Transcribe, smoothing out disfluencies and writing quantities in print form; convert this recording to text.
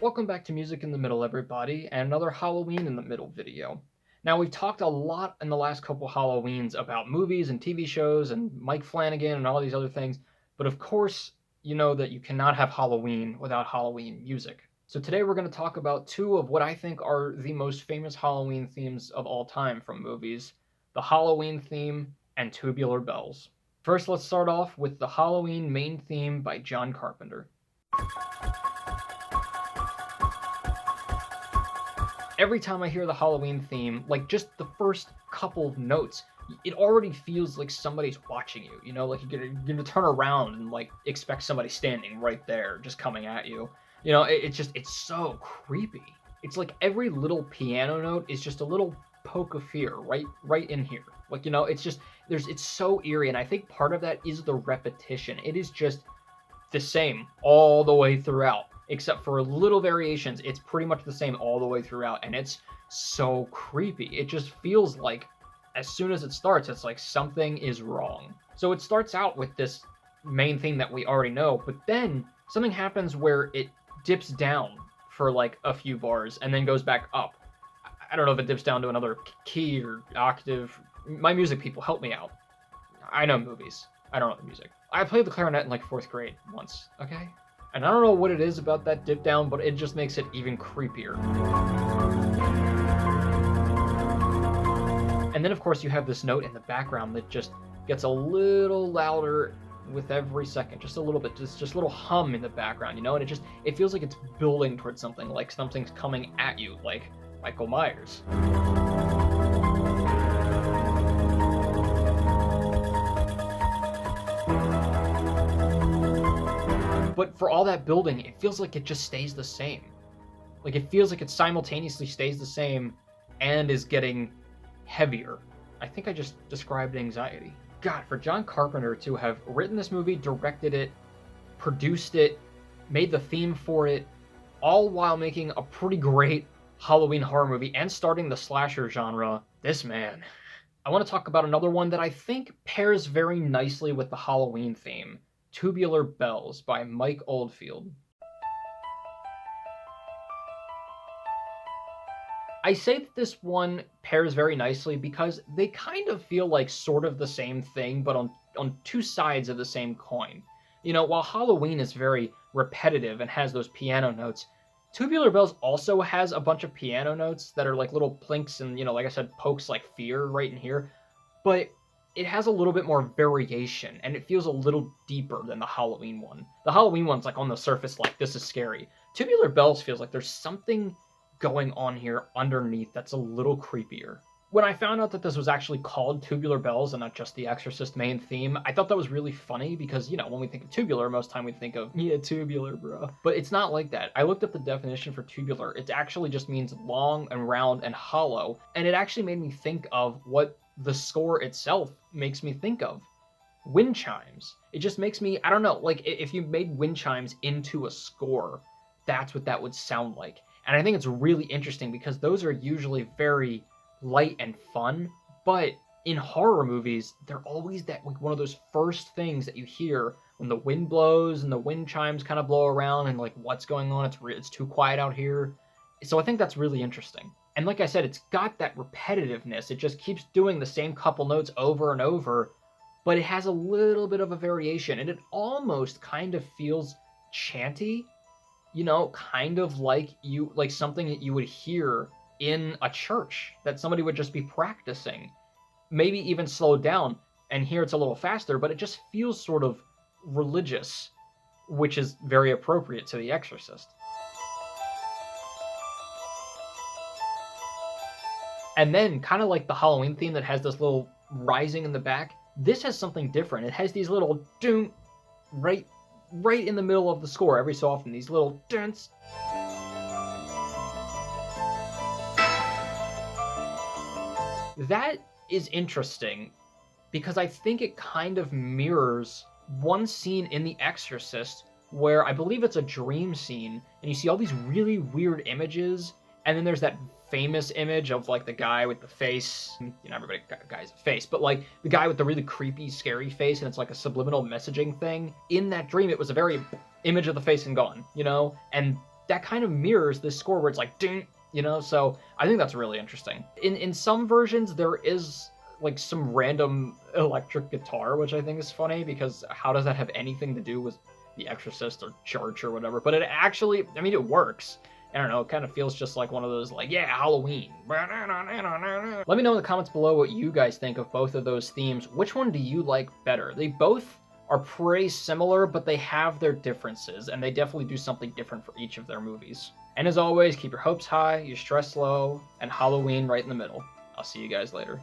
Welcome back to Music in the Middle, everybody, and another Halloween in the Middle video. Now, we've talked a lot in the last couple Halloweens about movies and TV shows and Mike Flanagan and all these other things, but of course, you know that you cannot have Halloween without Halloween music. So today we're going to talk about two of what I think are the most famous Halloween themes of all time from movies, the Halloween theme and Tubular Bells. First, let's start off with the Halloween main theme by John Carpenter. Every time I hear the Halloween theme, like just the first couple of notes, it already feels like somebody's watching you, like you're gonna turn around and like expect somebody standing right there just coming at you. It's so creepy. It's like every little piano note is just a little poke of fear right in here. It's so eerie, and I think part of that is the repetition. It is just the same all the way throughout. Except for little variations, it's pretty much the same all the way throughout, and it's so creepy. It just feels like as soon as it starts, it's like something is wrong. So it starts out with this main theme that we already know, but then something happens where it dips down for like a few bars and then goes back up. I don't know if it dips down to another key or octave. My music people, help me out. I know movies. I don't know the music. I played the clarinet in like 4th grade once, okay? And I don't know what it is about that dip down, but it just makes it even creepier. And then of course you have this note in the background that just gets a little louder with every second, just a little bit, just a little hum in the background, and it feels like it's building towards something, like something's coming at you, like Michael Myers. But for all that building, it feels like it just stays the same. Like it feels like it simultaneously stays the same and is getting heavier. I think I just described anxiety. God, for John Carpenter to have written this movie, directed it, produced it, made the theme for it, all while making a pretty great Halloween horror movie and starting the slasher genre, this man. I want to talk about another one that I think pairs very nicely with the Halloween theme. Tubular Bells by Mike Oldfield. I say that this one pairs very nicely because they kind of feel like sort of the same thing, but on two sides of the same coin. While Halloween is very repetitive and has those piano notes, Tubular Bells also has a bunch of piano notes that are like little plinks and, like I said, pokes like fear right in here, but it has a little bit more variation, and it feels a little deeper than the Halloween one. The Halloween one's like on the surface, like, this is scary. Tubular Bells feels like there's something going on here underneath that's a little creepier. When I found out that this was actually called Tubular Bells and not just the Exorcist main theme, I thought that was really funny because, when we think of tubular, most time we think of, yeah, tubular, bro. But it's not like that. I looked up the definition for tubular. It actually just means long and round and hollow, and it actually made me think of what the score itself makes me think of. Wind chimes. It just makes me, I don't know, like if you made wind chimes into a score, that's what that would sound like. And I think it's really interesting because those are usually very light and fun, but in horror movies, they're always that like one of those first things that you hear when the wind blows and the wind chimes kind of blow around and like what's going on, it's too quiet out here. So I think that's really interesting. And like I said, it's got that repetitiveness. It just keeps doing the same couple notes over and over, but it has a little bit of a variation, and it almost kind of feels chanty, kind of like something that you would hear in a church that somebody would just be practicing. Maybe even slowed down, and here it's a little faster, but it just feels sort of religious, which is very appropriate to The Exorcist. And then, kind of like the Halloween theme that has this little rising in the back, this has something different. It has these little doom right in the middle of the score every so often. These little dents. That is interesting because I think it kind of mirrors one scene in The Exorcist where I believe it's a dream scene, and you see all these really weird images, and then there's that famous image of like the guy with the face, everybody guy's a face, but like the guy with the really creepy, scary face, and it's like a subliminal messaging thing. In that dream, it was a very image of the face and gone, and that kind of mirrors this score where it's like ding, you know. So I think that's really interesting. In some versions there is like some random electric guitar, which I think is funny because how does that have anything to do with The Exorcist or Church or whatever? But it actually, I mean, it works. I don't know, it kind of feels just like one of those, like, yeah, Halloween. Let me know in the comments below what you guys think of both of those themes. Which one do you like better? They both are pretty similar, but they have their differences, and they definitely do something different for each of their movies. And as always, keep your hopes high, your stress low, and Halloween right in the middle. I'll see you guys later.